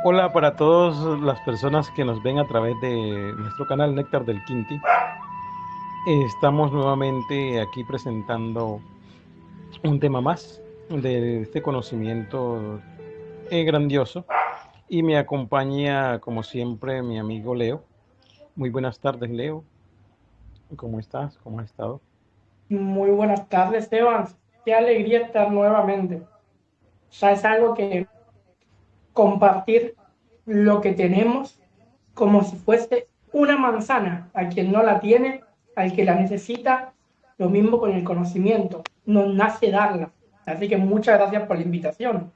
Hola para todas las personas que nos ven a través de nuestro canal Néctar del Quinti. Estamos nuevamente aquí presentando un tema más de este conocimiento grandioso y me acompaña como siempre mi amigo Leo. Muy buenas tardes, Leo. ¿Cómo estás? ¿Cómo has estado? Muy buenas tardes, Evans. Qué alegría estar nuevamente. O sea, es algo que compartir lo que tenemos como si fuese una manzana. A quien no la tiene, al que la necesita, lo mismo con el conocimiento. Nos nace darla. Así que muchas gracias por la invitación.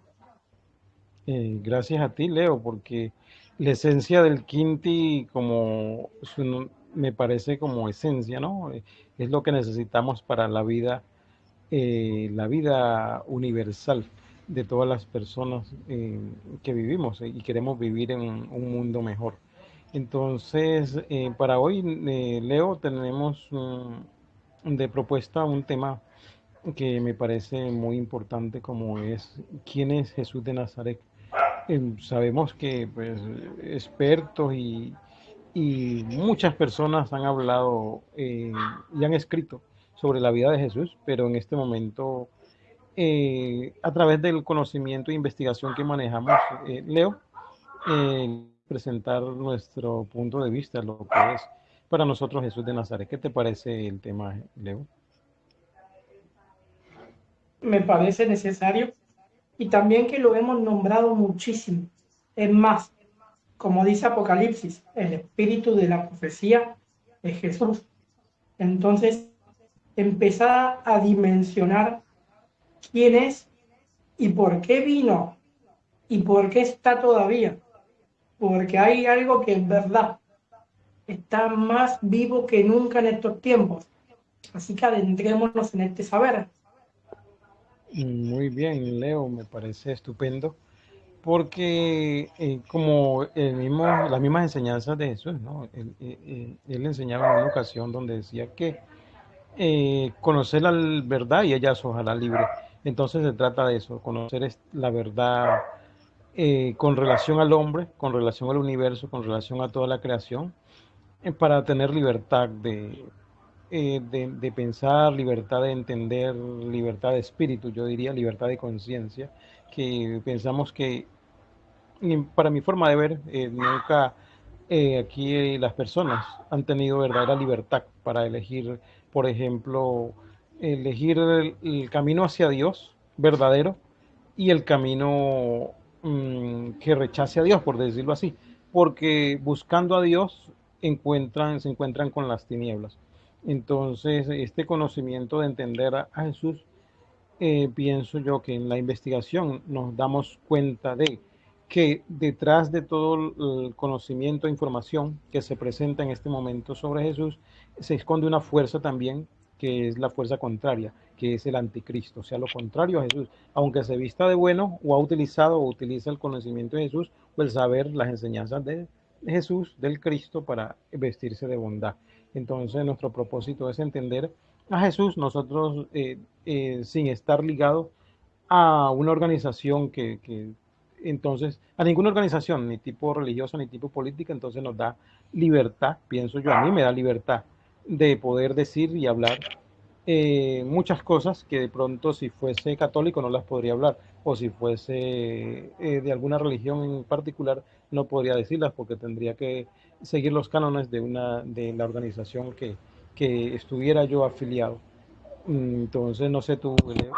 Gracias a ti, Leo, porque la esencia del Quinti, me parece como esencia, ¿no? Es lo que necesitamos para la vida universal de todas las personas que vivimos y queremos vivir en un mundo mejor. Entonces, para hoy, Leo, tenemos de propuesta un tema que me parece muy importante como es ¿quién es Jesús de Nazaret? Sabemos que pues, expertos y muchas personas han hablado y han escrito sobre la vida de Jesús, pero en este momento, a través del conocimiento e investigación que manejamos, Leo, presentar nuestro punto de vista, lo que es para nosotros Jesús de Nazaret. ¿Qué te parece el tema, Leo? Me parece necesario y también que lo hemos nombrado muchísimo. Es más, como dice Apocalipsis, el espíritu de la profecía es Jesús. Entonces, empezar a dimensionar quién es y por qué vino y por qué está todavía. Porque hay algo que es verdad, está más vivo que nunca en estos tiempos. Así que adentrémonos en este saber. Muy bien, Leo, me parece estupendo, porque como las mismas enseñanzas de Jesús, ¿no? Él enseñaba en una ocasión donde decía que conocer la verdad y ella os ojalá libre. Entonces se trata de eso, conocer la verdad con relación al hombre, con relación al universo, con relación a toda la creación, para tener libertad de pensar, libertad de entender, libertad de espíritu, yo diría, libertad de conciencia, que pensamos que, para mi forma de ver, nunca aquí las personas han tenido verdadera libertad para elegir, por ejemplo, elegir el camino hacia Dios verdadero y el camino que rechace a Dios, por decirlo así, porque buscando a Dios se encuentran con las tinieblas. Entonces, este conocimiento de entender a Jesús, pienso yo que en la investigación nos damos cuenta de que detrás de todo el conocimiento e información que se presenta en este momento sobre Jesús, se esconde una fuerza también, que es la fuerza contraria, que es el anticristo, o sea, lo contrario a Jesús, aunque se vista de bueno o ha utilizado o utiliza el conocimiento de Jesús o el saber las enseñanzas de Jesús, del Cristo, para vestirse de bondad. Entonces, nuestro propósito es entender a Jesús, nosotros sin estar ligados a una organización entonces, a ninguna organización, ni tipo religiosa, ni tipo política, entonces nos da libertad, pienso yo, a mí me da libertad de poder decir y hablar muchas cosas que de pronto si fuese católico no las podría hablar, o si fuese de alguna religión en particular no podría decirlas porque tendría que seguir los cánones de la organización que estuviera yo afiliado. Entonces, no sé tú, Leo,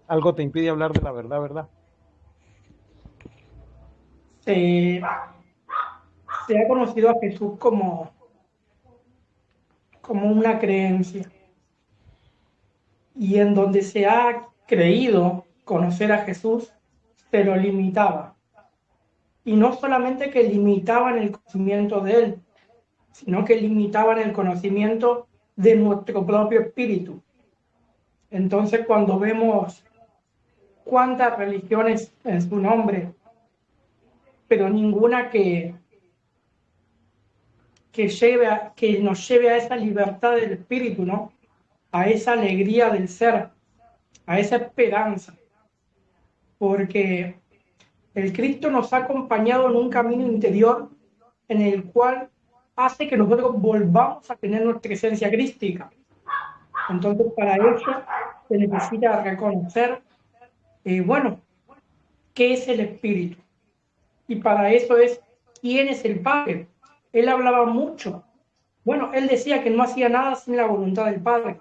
algo te impide hablar de la verdad, ¿verdad? Se ha conocido a Jesús como una creencia y en donde se ha creído conocer a Jesús, se lo limitaba. Y no solamente que limitaban el conocimiento de él, sino que limitaban el conocimiento de nuestro propio espíritu. Entonces, cuando vemos cuántas religiones en su nombre, pero ninguna que nos lleve a esa libertad del espíritu, ¿no? A esa alegría del ser, a esa esperanza, porque El Cristo nos ha acompañado en un camino interior en el cual hace que nosotros volvamos a tener nuestra esencia crística. Entonces, para eso se necesita reconocer, bueno, qué es el Espíritu. Y para eso es quién es el Padre. Él hablaba mucho. Bueno, él decía que no hacía nada sin la voluntad del Padre.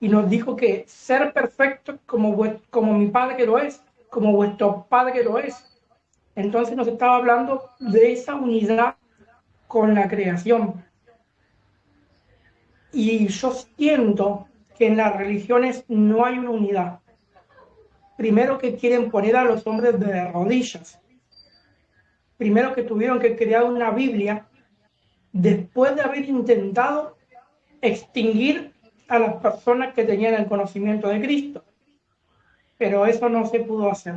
Y nos dijo que ser perfecto como mi Padre lo es, como vuestro Padre lo es. Entonces nos estaba hablando de esa unidad con la creación. Y yo siento que en las religiones no hay una unidad. Primero que quieren poner a los hombres de rodillas. Primero que tuvieron que crear una Biblia después de haber intentado extinguir a las personas que tenían el conocimiento de Cristo. Pero eso no se pudo hacer.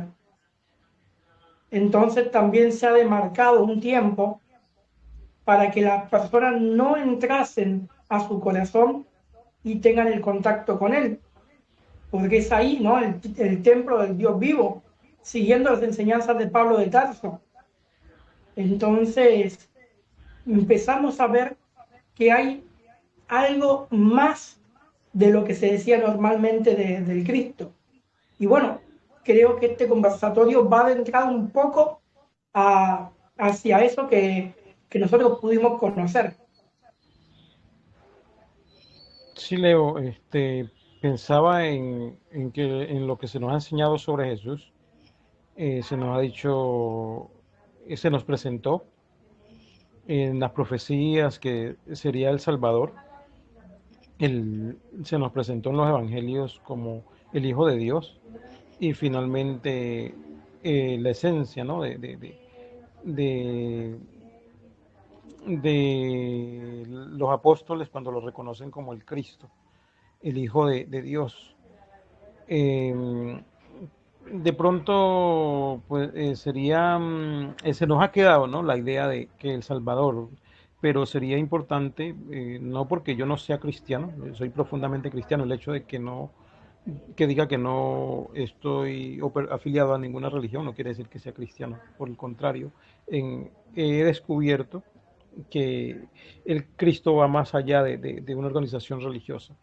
Entonces también se ha demarcado un tiempo para que las personas no entrasen a su corazón y tengan el contacto con Él, porque es ahí, ¿no? El templo del Dios vivo, siguiendo las enseñanzas de Pablo de Tarso. Entonces empezamos a ver que hay algo más de lo que se decía normalmente del Cristo. Y bueno, creo que este conversatorio va adentrado un poco hacia eso que nosotros pudimos conocer. Sí, Leo, pensaba en lo que se nos ha enseñado sobre Jesús. Se nos ha dicho, se nos presentó en las profecías que sería el Salvador. Se nos presentó en los evangelios como el Hijo de Dios y finalmente la esencia, ¿no? de, de los apóstoles cuando lo reconocen como el Cristo, el Hijo de Dios. Eh, de pronto, pues sería, se nos ha quedado, ¿no? La idea de que El Salvador, pero sería importante, no porque yo no sea cristiano, soy profundamente cristiano, el hecho de que no, que diga que no estoy afiliado a ninguna religión no quiere decir que sea cristiano, por el contrario, he descubierto que el Cristo va más allá de una organización religiosa.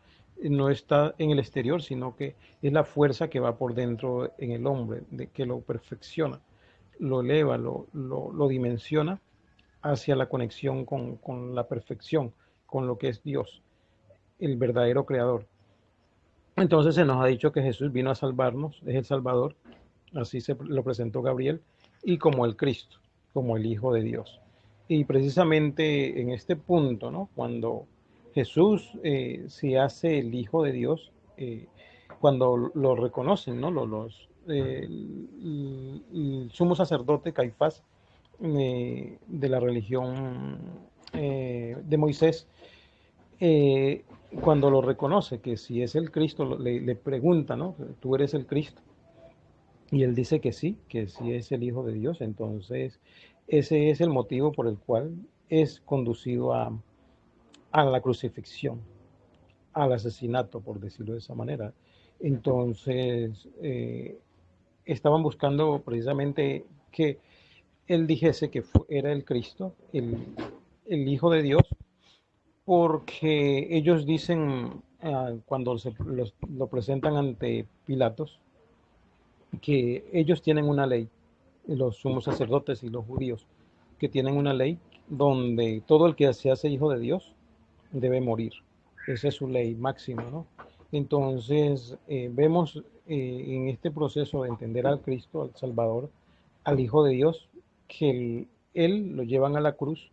No está en el exterior, sino que es la fuerza que va por dentro en el hombre, que lo perfecciona, lo eleva, lo dimensiona hacia la conexión con la perfección, con lo que es Dios, el verdadero creador. Entonces se nos ha dicho que Jesús vino a salvarnos, es el Salvador, así se lo presentó Gabriel, y como el Cristo, como el Hijo de Dios. Y precisamente en este punto, ¿no? Cuando Jesús se hace el Hijo de Dios, cuando lo reconocen, ¿no? El sumo sacerdote Caifás de la religión de Moisés, eh, cuando lo reconoce, que si es el Cristo, le pregunta, ¿no? ¿Tú eres el Cristo? Y él dice que sí es el Hijo de Dios. Entonces, ese es el motivo por el cual es conducido a la crucifixión, al asesinato, por decirlo de esa manera. Entonces, estaban buscando precisamente que él dijese que era el Cristo, el Hijo de Dios, porque ellos dicen, cuando lo presentan ante Pilatos, que ellos tienen una ley, los sumos sacerdotes y los judíos, que tienen una ley donde todo el que se hace hijo de Dios debe morir. Esa es su ley máxima, ¿no? Entonces, vemos en este proceso de entender al Cristo, al Salvador, al Hijo de Dios, que él lo llevan a la cruz,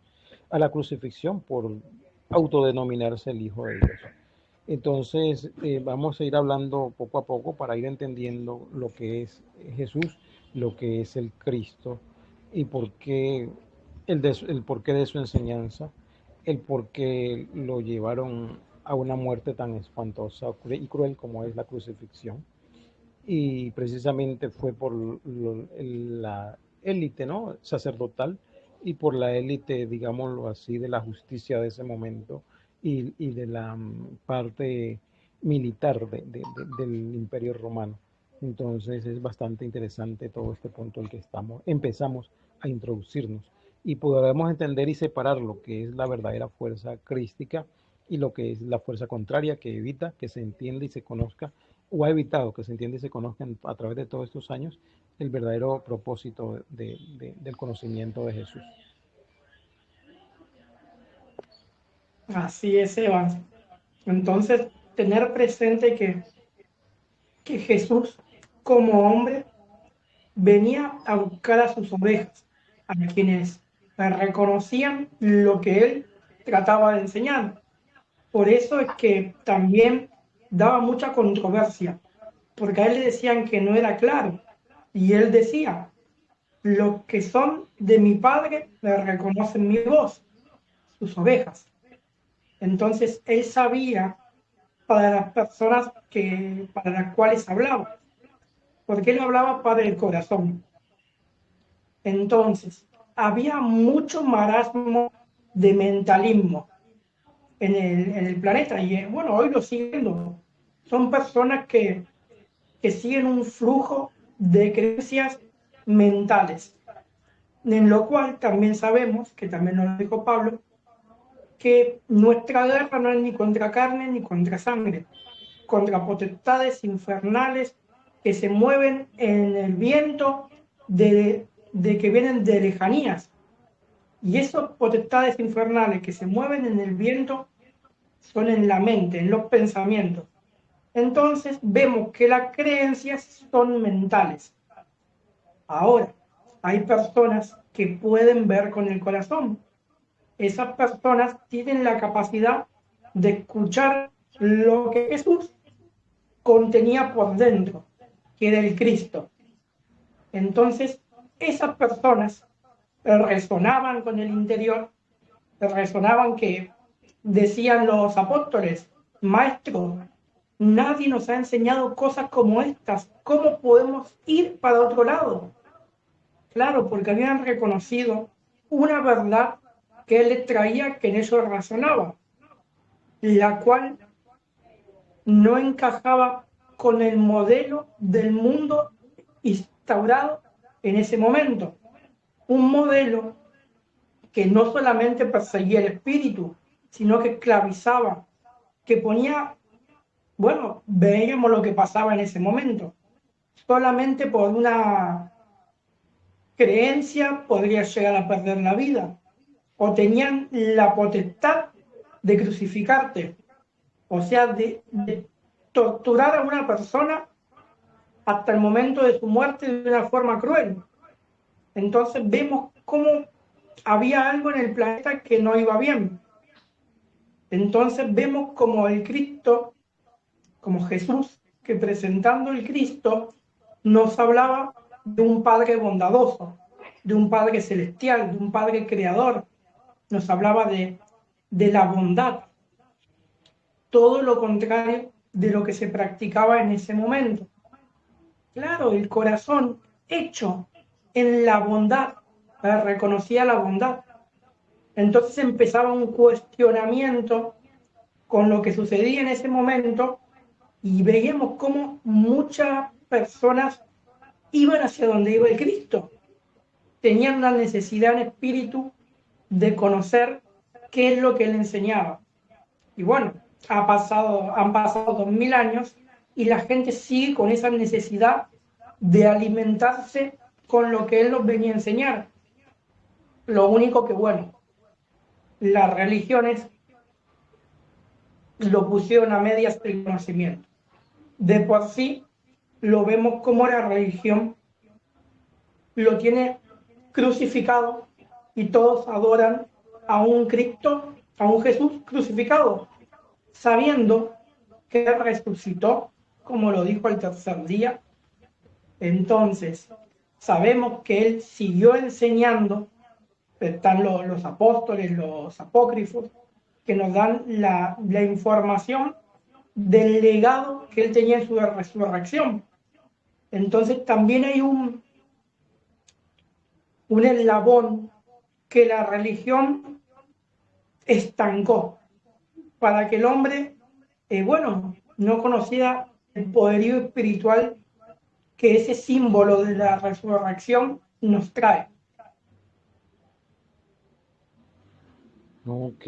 a la crucifixión por autodenominarse el Hijo de Dios. Entonces, vamos a ir hablando poco a poco para ir entendiendo lo que es Jesús, lo que es el Cristo y por qué el porqué de su enseñanza, el por qué lo llevaron a una muerte tan espantosa y cruel como es la crucifixión. Y precisamente fue por la élite, ¿no? Sacerdotal y por la élite, digámoslo así, de la justicia de ese momento y de la parte militar del imperio romano. Entonces es bastante interesante todo este punto en que empezamos a introducirnos y podremos entender y separar lo que es la verdadera fuerza crística y lo que es la fuerza contraria que evita que se entienda y se conozca, o ha evitado que se entienda y se conozca a través de todos estos años el verdadero propósito del conocimiento de Jesús. Así es, Evans. Entonces, tener presente que Jesús, como hombre, venía a buscar a sus ovejas, a quienes reconocían lo que él trataba de enseñar. Por eso es que también daba mucha controversia, porque a él le decían que no era claro, y él decía, los que son de mi padre me reconocen mi voz, sus ovejas. Entonces él sabía para las personas para las cuales hablaba, porque él hablaba para el corazón. Entonces, había mucho marasmo de mentalismo en el planeta y bueno, hoy lo siguen. Son personas que siguen un flujo de creencias mentales, en lo cual también sabemos, que también nos dijo Pablo, que nuestra guerra no es ni contra carne ni contra sangre, contra potestades infernales que se mueven en el viento de que vienen de lejanías. Y esas potestades infernales que se mueven en el viento son en la mente, en los pensamientos. Entonces vemos que las creencias son mentales. Ahora, hay personas que pueden ver con el corazón. Esas personas tienen la capacidad de escuchar lo que Jesús contenía por dentro, que era el Cristo. Entonces, esas personas resonaban con el interior, resonaban que decían los apóstoles, maestro, nadie nos ha enseñado cosas como estas, ¿cómo podemos ir para otro lado? Claro, porque habían reconocido una verdad que él les traía que en eso razonaba, la cual no encajaba con el modelo del mundo instaurado en ese momento. Un modelo que no solamente perseguía el espíritu, sino que esclavizaba, que ponía, bueno, veíamos lo que pasaba en ese momento. Solamente por una creencia podría llegar a perder la vida, o tenían la potestad de crucificarte, o sea, de torturar a una persona hasta el momento de su muerte de una forma cruel. Entonces vemos cómo había algo en el planeta que no iba bien. Entonces vemos como el Cristo, como Jesús, que presentando el Cristo nos hablaba de un Padre bondadoso, de un Padre celestial, de un Padre creador, nos hablaba de la bondad, todo lo contrario de lo que se practicaba en ese momento. Claro, el corazón hecho en la bondad, reconocía la bondad. Entonces empezaba un cuestionamiento con lo que sucedía en ese momento y veíamos cómo muchas personas iban hacia donde iba el Cristo. Tenían una necesidad en espíritu de conocer qué es lo que él enseñaba. Y bueno, han pasado 2000 años y la gente sigue con esa necesidad de alimentarse con lo que él nos venía a enseñar. Lo único que, bueno, las religiones lo pusieron a medias del conocimiento. De por sí, lo vemos como la religión lo tiene crucificado y todos adoran a un Cristo, a un Jesús crucificado, sabiendo que resucitó, como lo dijo el tercer día. Entonces, sabemos que él siguió enseñando, están los apóstoles, los apócrifos, que nos dan la información del legado que él tenía en su resurrección. Entonces, también hay un eslabón que la religión estancó para que el hombre, bueno, no conociera el poderío espiritual que ese símbolo de la resurrección nos trae. Ok,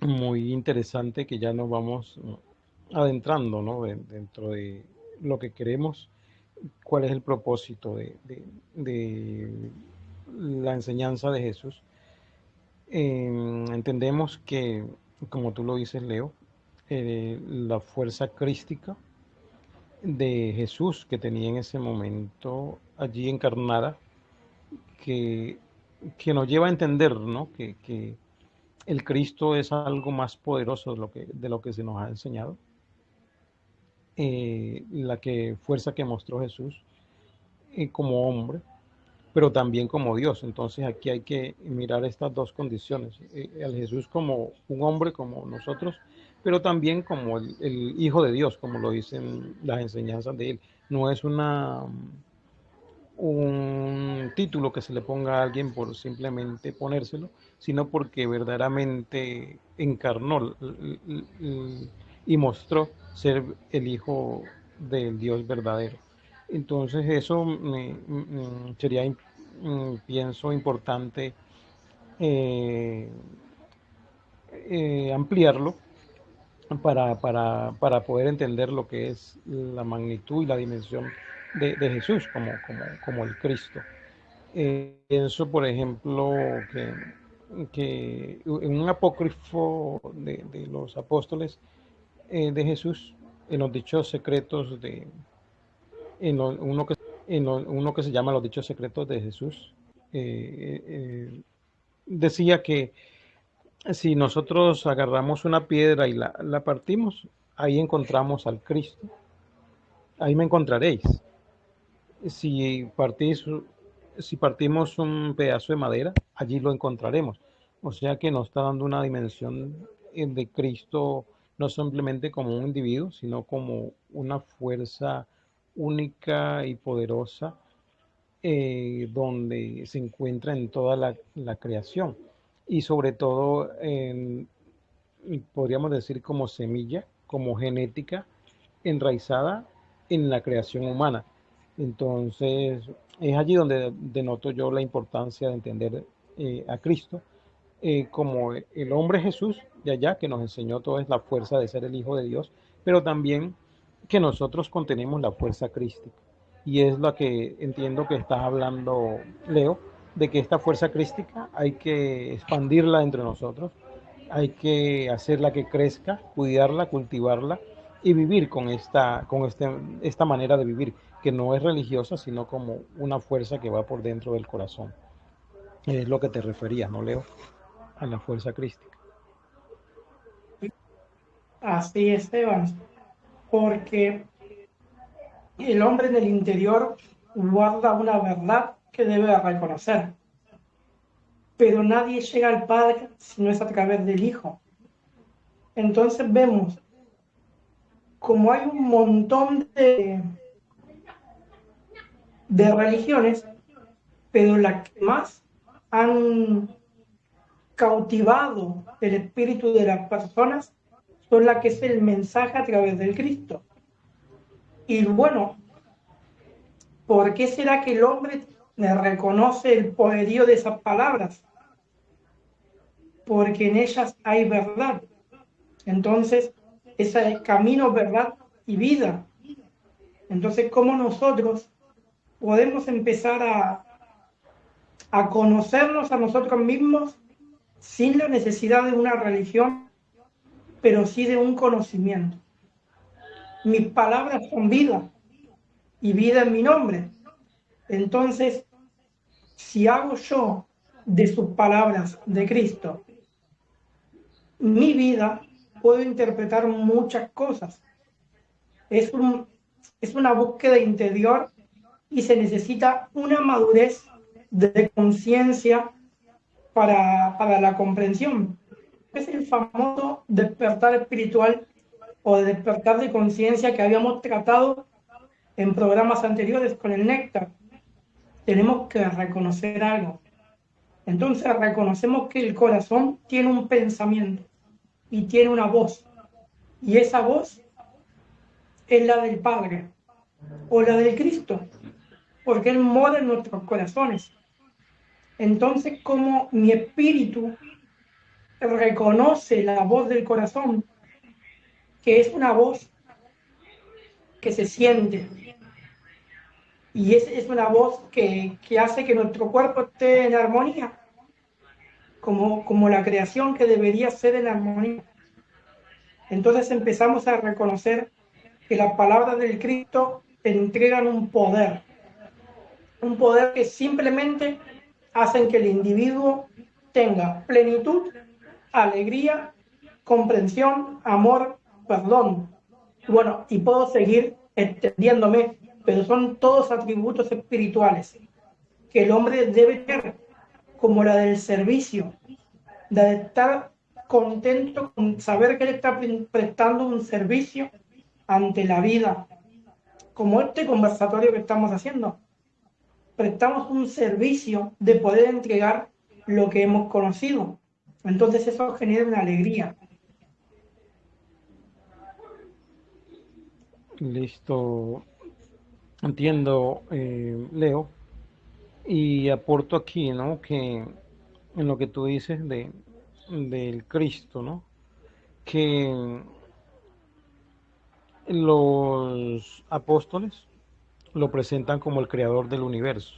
muy interesante que ya nos vamos adentrando, ¿no? Dentro de lo que queremos, cuál es el propósito de la enseñanza de Jesús. Entendemos que, como tú lo dices, Leo, la fuerza crística de Jesús que tenía en ese momento allí encarnada, que, que nos lleva a entender, ¿no? Que el Cristo es algo más poderoso de lo que se nos ha enseñado. Fuerza que mostró Jesús como hombre, pero también como Dios. Entonces aquí hay que mirar estas dos condiciones. Al Jesús como un hombre, como nosotros, pero también como el Hijo de Dios, como lo dicen las enseñanzas de él. No es un título que se le ponga a alguien por simplemente ponérselo, sino porque verdaderamente encarnó y mostró ser el Hijo del Dios verdadero. Entonces eso sería, pienso, importante eh, ampliarlo para poder entender lo que es la magnitud y la dimensión de Jesús como el Cristo. Pienso, por ejemplo, que en un apócrifo de los apóstoles de Jesús, en los dichos secretos uno que se llama los dichos secretos de Jesús, decía que si nosotros agarramos una piedra y la partimos, ahí encontramos al Cristo, ahí me encontraréis. Si partís, si partimos un pedazo de madera, allí lo encontraremos. O sea que nos está dando una dimensión de Cristo no simplemente como un individuo, sino como una fuerza única y poderosa donde se encuentra en toda la creación y sobre todo podríamos decir como semilla, como genética enraizada en la creación humana. Entonces, es allí donde denoto yo la importancia de entender a Cristo como el hombre Jesús de allá, que nos enseñó toda la fuerza de ser el Hijo de Dios, pero también que nosotros contenemos la fuerza crística. Y es lo que entiendo que estás hablando, Leo, de que esta fuerza crística hay que expandirla entre nosotros, hay que hacerla que crezca, cuidarla, cultivarla y vivir esta manera de vivir, que no es religiosa, sino como una fuerza que va por dentro del corazón. Es lo que te referías, ¿no, Leo? A la fuerza crística. Así es, Esteban, porque el hombre en el interior guarda una verdad que debe reconocer, pero nadie llega al Padre si no es a través del Hijo. Entonces vemos como hay un montón de religiones, pero las que más han cautivado el espíritu de las personas son las que es el mensaje a través del Cristo. Y bueno, ¿por qué será que el hombre reconoce el poderío de esas palabras? Porque en ellas hay verdad. Entonces, ese es camino, verdad y vida. Entonces, ¿cómo nosotros podemos empezar a conocernos a nosotros mismos sin la necesidad de una religión, pero sí de un conocimiento? Mis palabras son vida y vida en mi nombre. Entonces, si hago yo de sus palabras de Cristo mi vida, puedo interpretar muchas cosas. Es, es una búsqueda interior y se necesita una madurez de conciencia para la comprensión. Es el famoso despertar espiritual o despertar de conciencia que habíamos tratado en programas anteriores con el néctar. Tenemos que reconocer algo. Entonces reconocemos que el corazón tiene un pensamiento y tiene una voz. Y esa voz es la del Padre. o la del Cristo, porque Él mora en nuestros corazones. Entonces, como mi espíritu reconoce la voz del corazón, que es una voz que se siente, y es una voz que hace que nuestro cuerpo esté en armonía, como la creación que debería ser en armonía. Entonces empezamos a reconocer que las palabras del Cristo entregan un poder que simplemente hacen que el individuo tenga plenitud, alegría, comprensión, amor, perdón. Bueno, y puedo seguir extendiéndome, pero son todos atributos espirituales que el hombre debe tener, como la del servicio, de estar contento con saber que él está prestando un servicio ante la vida, como este conversatorio que estamos haciendo. Prestamos un servicio de poder entregar lo que hemos conocido. Entonces eso genera una alegría. Listo, entiendo, Leo, y aporto aquí, ¿no? Que en lo que tú dices del Cristo, ¿no? Que los apóstoles lo presentan como el creador del universo.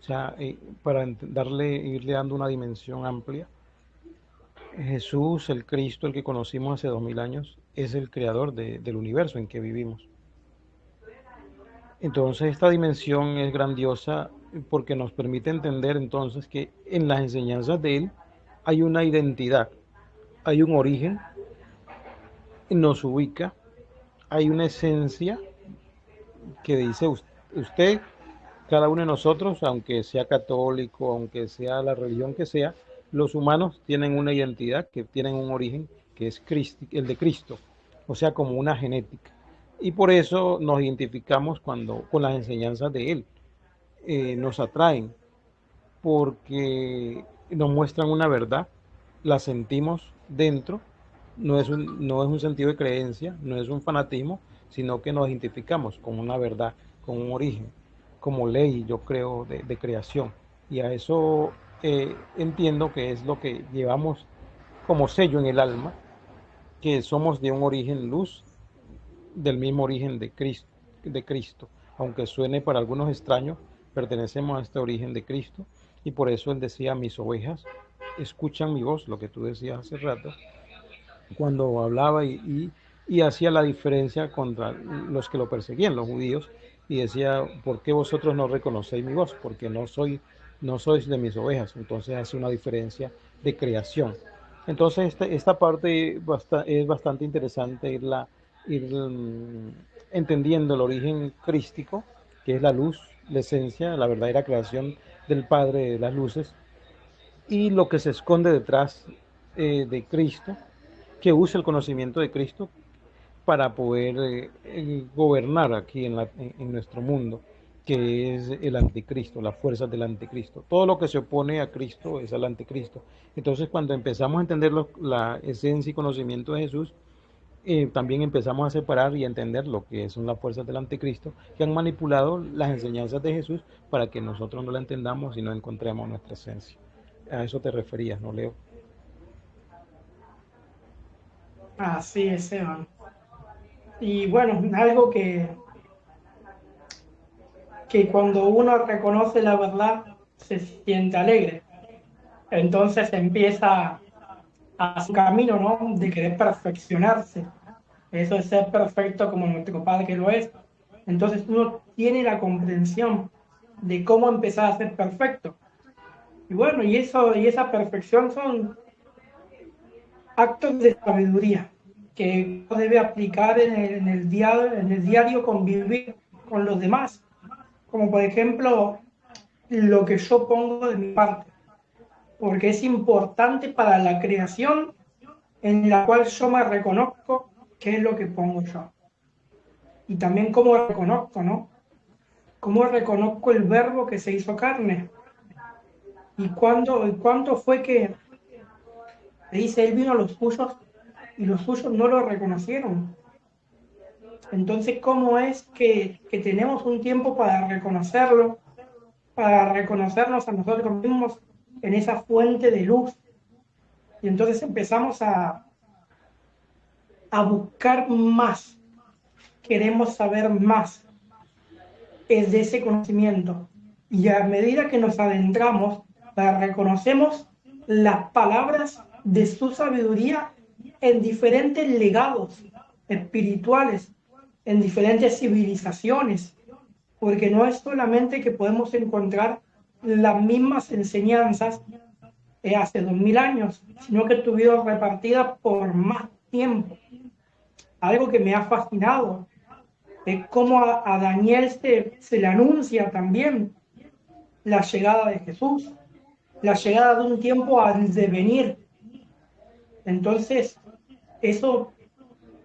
O sea, para irle dando una dimensión amplia, Jesús, el Cristo, el que conocimos hace 2000 años, es el creador del universo en que vivimos. Entonces esta dimensión es grandiosa porque nos permite entender entonces que en las enseñanzas de Él hay una identidad, hay un origen, nos ubica, hay una esencia que dice usted, cada uno de nosotros, aunque sea católico, aunque sea la religión que sea, los humanos tienen una identidad, que tienen un origen que es el de Cristo, o sea, como una genética. Y por eso nos identificamos con las enseñanzas de Él. Nos atraen porque nos muestran una verdad, la sentimos dentro, no es un sentido de creencia, no es un fanatismo, sino que nos identificamos con una verdad, con un origen, como ley, yo creo, de creación. Y a eso entiendo que es lo que llevamos como sello en el alma, que somos de un origen luz, del mismo origen de Cristo. Aunque suene para algunos extraño, pertenecemos a este origen de Cristo y por eso él decía, mis ovejas escuchan mi voz, lo que tú decías hace rato, cuando hablaba y hacía la diferencia contra los que lo perseguían, los judíos, y decía, ¿por qué vosotros no reconocéis mi voz? Porque no sois de mis ovejas. Entonces hace una diferencia de creación. Entonces esta parte es bastante interesante ir entendiendo el origen crístico, que es la luz, la esencia, la verdadera creación del Padre de las luces, y lo que se esconde detrás de Cristo, que usa el conocimiento de Cristo para poder gobernar aquí en nuestro mundo, que es el anticristo, las fuerzas del anticristo. Todo lo que se opone a Cristo es al anticristo. Entonces, cuando empezamos a entender la esencia y conocimiento de Jesús, también empezamos a separar y a entender lo que son las fuerzas del anticristo que han manipulado las enseñanzas de Jesús para que nosotros no la entendamos y no encontremos nuestra esencia. A eso te referías, ¿no, Leo? Así es, Esteban. Y bueno, algo que cuando uno reconoce la verdad se siente alegre. Entonces empieza a su camino, ¿no? De querer perfeccionarse. Eso es ser perfecto como nuestro Padre lo es. Entonces uno tiene la comprensión de cómo empezar a ser perfecto. Y bueno, y esa perfección son actos de sabiduría que uno debe aplicar en el diario convivir con los demás, como por ejemplo lo que yo pongo de mi parte, porque es importante para la creación en la cual yo me reconozco qué es lo que pongo yo. Y también cómo reconozco, ¿no? Cómo reconozco el verbo que se hizo carne. Y cuándo fue que dice, él vino a los suyos y los suyos no lo reconocieron. Entonces, ¿cómo es que tenemos un tiempo para reconocerlo, para reconocernos a nosotros mismos en esa fuente de luz? Y entonces empezamos a buscar más, queremos saber más es de ese conocimiento. Y a medida que nos adentramos, reconocemos las palabras de su sabiduría en diferentes legados espirituales, en diferentes civilizaciones, porque no es solamente que podemos encontrar las mismas enseñanzas hace 2000 años, sino que estuvieron repartidas por más tiempo. Algo que me ha fascinado es cómo a Daniel se le anuncia también la llegada de Jesús, la llegada de un tiempo al devenir. Entonces, eso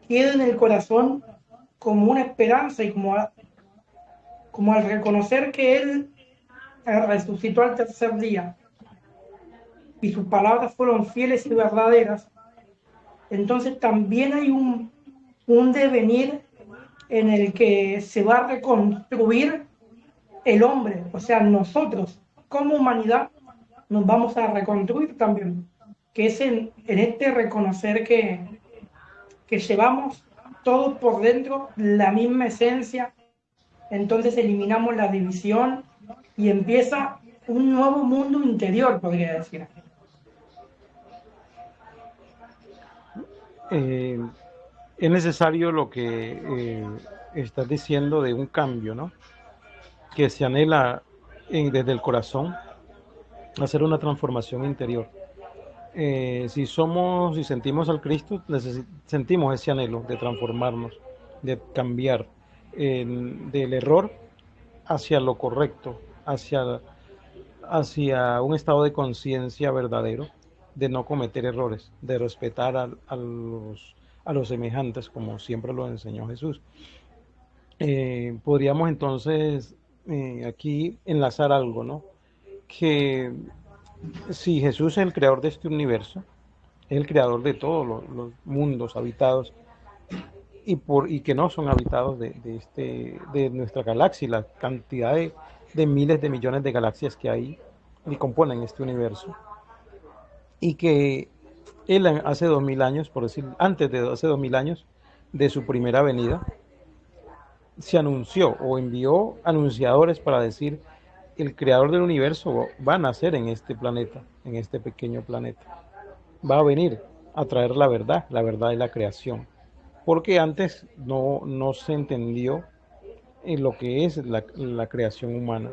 queda en el corazón como una esperanza y como al reconocer que Él resucitó al tercer día y sus palabras fueron fieles y verdaderas, entonces también hay un devenir en el que se va a reconstruir el hombre, o sea, nosotros como humanidad nos vamos a reconstruir también, que es en este reconocer que llevamos todos por dentro la misma esencia, entonces eliminamos la división y empieza un nuevo mundo interior, podría decir. Eh, es necesario lo que estás diciendo de un cambio, ¿no? Que se anhela desde el corazón hacer una transformación interior. Si sentimos al Cristo, sentimos ese anhelo de transformarnos, de cambiar del error hacia lo correcto, hacia un estado de conciencia verdadero, de no cometer errores, de respetar a los semejantes, como siempre lo enseñó Jesús. Podríamos entonces aquí enlazar algo, ¿no? Que si Jesús es el creador de este universo, es el creador de todos los mundos habitados y que no son habitados de nuestra galaxia y la cantidad de miles de millones de galaxias que hay y componen este universo. Y que él hace 2000 años, por decir, antes de hace 2000 años de su primera venida, se anunció o envió anunciadores para decir el creador del universo va a nacer en este planeta, en este pequeño planeta. Va a venir a traer la verdad de la creación. Porque antes no se entendió en lo que es la creación humana.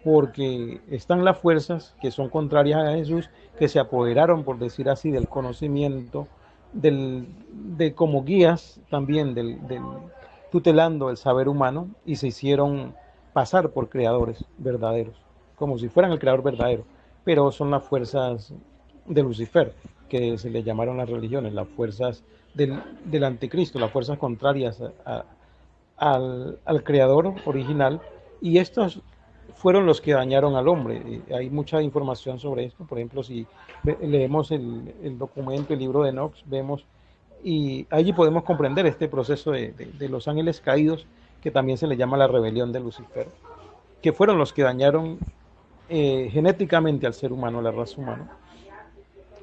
Porque están las fuerzas que son contrarias a Jesús, que se apoderaron, por decir así, del conocimiento, de como guías también tutelando el saber humano y se hicieron pasar por creadores verdaderos, como si fueran el creador verdadero, pero son las fuerzas de Lucifer, que se le llamaron las religiones, las fuerzas del anticristo, las fuerzas contrarias al creador original, y estos fueron los que dañaron al hombre. Hay mucha información sobre esto. Por ejemplo, si leemos el documento, el libro de Enoch, vemos y allí podemos comprender este proceso de los ángeles caídos, que también se le llama la rebelión de Lucifer, que fueron los que dañaron genéticamente al ser humano, a la raza humana.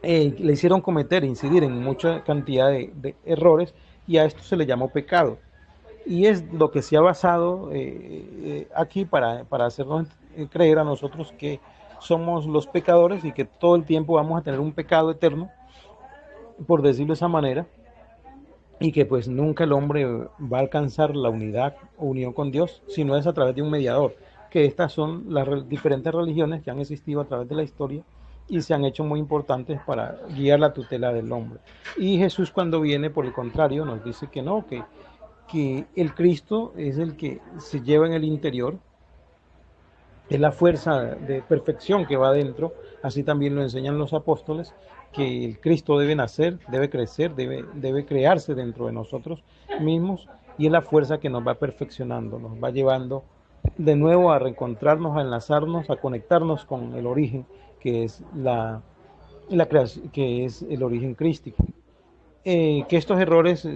Le hicieron cometer, incidir en mucha cantidad de errores, y a esto se le llamó pecado. Y es lo que se ha basado aquí para hacernos creer a nosotros que somos los pecadores y que todo el tiempo vamos a tener un pecado eterno, por decirlo de esa manera, y que pues nunca el hombre va a alcanzar la unidad o unión con Dios, sino es a través de un mediador, que estas son las diferentes religiones que han existido a través de la historia y se han hecho muy importantes para guiar la tutela del hombre. Y Jesús, cuando viene, por el contrario, nos dice que no, que el Cristo es el que se lleva en el interior, es la fuerza de perfección que va adentro, así también lo enseñan los apóstoles, que el Cristo debe nacer, debe crecer, debe crearse dentro de nosotros mismos, y es la fuerza que nos va perfeccionando, nos va llevando de nuevo a reencontrarnos, a enlazarnos, a conectarnos con el origen, que es la creación, que es el origen crístico. que estos errores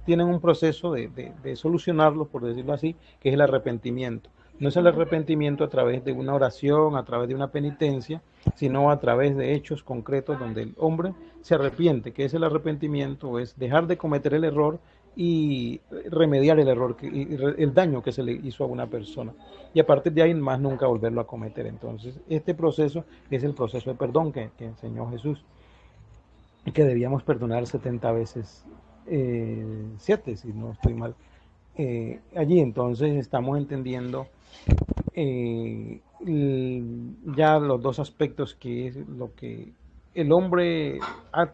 tienen un proceso de solucionarlos, por decirlo así, que es el arrepentimiento. No es el arrepentimiento a través de una oración, a través de una penitencia, sino a través de hechos concretos donde el hombre se arrepiente, que es el arrepentimiento, es dejar de cometer el error y remediar el error, el daño que se le hizo a una persona. Y a partir de ahí más nunca volverlo a cometer. Entonces, este proceso es el proceso de perdón que enseñó Jesús, que debíamos perdonar 70 veces 7, si no estoy mal. Allí entonces estamos entendiendo ya los dos aspectos, que es lo que el hombre ha,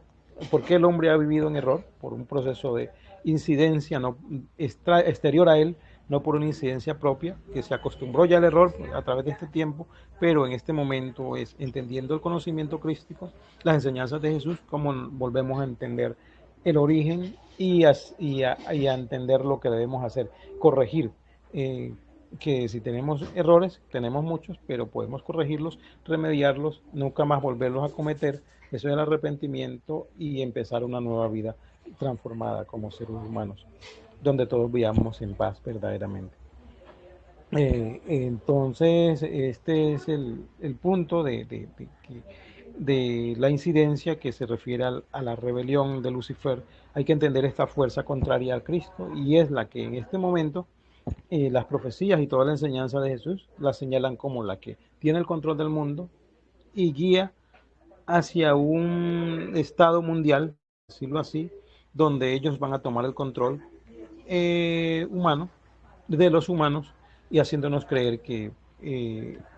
por qué el hombre ha vivido en error, por un proceso de incidencia no exterior a él, no por una incidencia propia, que se acostumbró ya al error a través de este tiempo, pero en este momento es entendiendo el conocimiento crístico, las enseñanzas de Jesús, como volvemos a entender el origen y a entender lo que debemos hacer, corregir. Que si tenemos errores, tenemos muchos, pero podemos corregirlos, remediarlos, nunca más volverlos a cometer. Eso es el arrepentimiento y empezar una nueva vida transformada como seres humanos, donde todos vivamos en paz verdaderamente. Entonces, este es el punto de la incidencia que se refiere a la rebelión de Lucifer. Hay que entender esta fuerza contraria a Cristo y es la que en este momento las profecías y toda la enseñanza de Jesús la señalan como la que tiene el control del mundo y guía hacia un estado mundial, decirlo así, donde ellos van a tomar el control humano, de los humanos, y haciéndonos creer que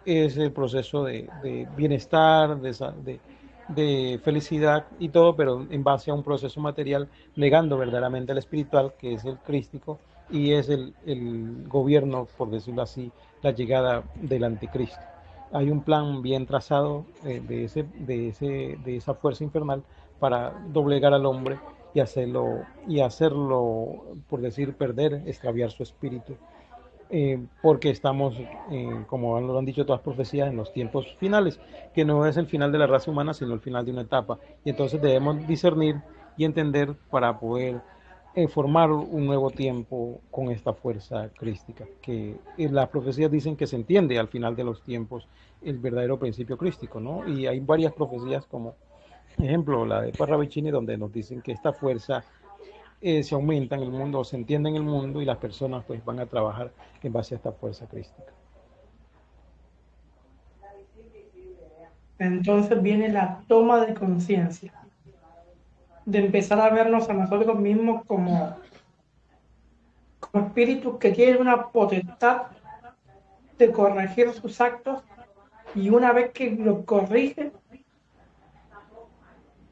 es el proceso de bienestar, de felicidad y todo, pero en base a un proceso material, negando verdaderamente el espiritual, que es el crístico, y es el gobierno, por decirlo así, la llegada del anticristo. Hay un plan bien trazado de esa fuerza infernal para doblegar al hombre y hacerlo, por decir, perder, extraviar su espíritu, porque estamos, como lo han dicho todas las profecías, en los tiempos finales, que no es el final de la raza humana, sino el final de una etapa. Y entonces debemos discernir y entender para poder formar un nuevo tiempo con esta fuerza crística, que las profecías dicen que se entiende al final de los tiempos el verdadero principio crístico, ¿no? Y hay varias profecías como ejemplo la de Parravicini, donde nos dicen que esta fuerza se aumenta en el mundo, se entiende en el mundo y las personas pues van a trabajar en base a esta fuerza crística. Entonces viene la toma de conciencia, de empezar a vernos a nosotros mismos como espíritus que tienen una potestad de corregir sus actos, y una vez que lo corrigen,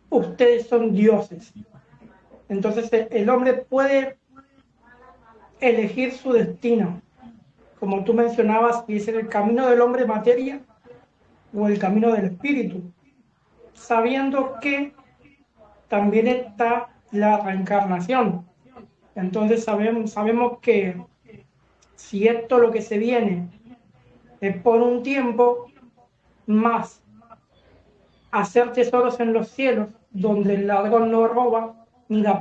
ustedes son dioses. Entonces el hombre puede elegir su destino, como tú mencionabas, y es el camino del hombre materia o el camino del espíritu, sabiendo que también está la reencarnación. Entonces sabemos que si esto lo que se viene es por un tiempo más, hacer tesoros en los cielos, donde el ladrón no roba, ni la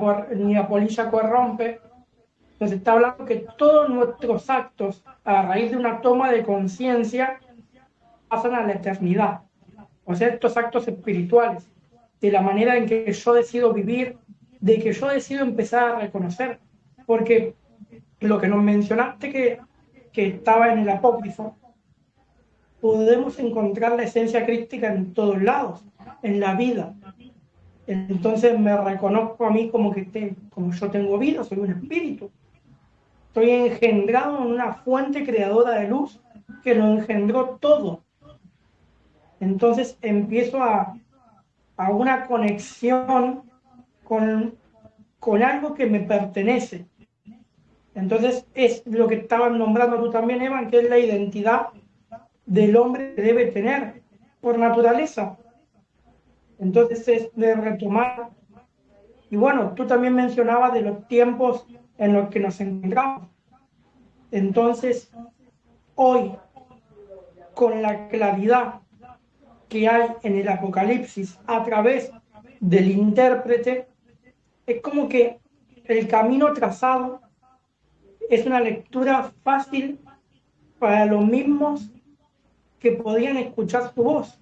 polilla corrompe. Entonces está hablando que todos nuestros actos, a raíz de una toma de conciencia, pasan a la eternidad. O sea, estos actos espirituales, de la manera en que yo decido vivir, de que yo decido empezar a reconocer. Porque lo que nos mencionaste que estaba en el apócrifo, podemos encontrar la esencia crística en todos lados, en la vida. Entonces me reconozco a mí como yo tengo vida, soy un espíritu. Estoy engendrado en una fuente creadora de luz que lo engendró todo. Entonces empiezo a una conexión con algo que me pertenece. Entonces es lo que estabas nombrando tú también, Evan, que es la identidad del hombre que debe tener por naturaleza. Entonces es de retomar. Y bueno, tú también mencionabas de los tiempos en los que nos encontramos. Entonces, hoy, con la claridad que hay en el Apocalipsis a través del intérprete, Es como que el camino trazado es una lectura fácil para los mismos que podían escuchar su voz,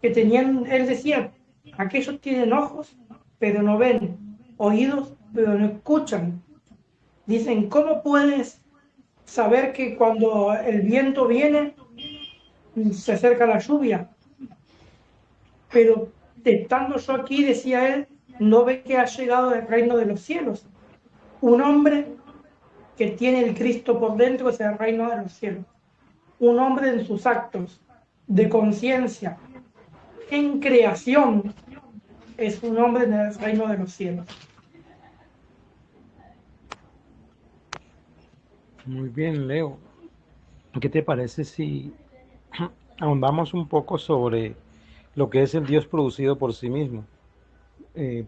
que tenían, él decía, aquellos tienen ojos, pero no ven, oídos, pero no escuchan. Dicen, ¿cómo puedes saber que cuando el viento viene se acerca la lluvia? Pero estando yo aquí, decía él, no ve que ha llegado el reino de los cielos. Un hombre que tiene el Cristo por dentro es el reino de los cielos. Un hombre en sus actos de conciencia, en creación, es un hombre en el reino de los cielos. Muy bien, Leo. ¿Qué te parece si ahondamos un poco sobre lo que es el Dios producido por sí mismo?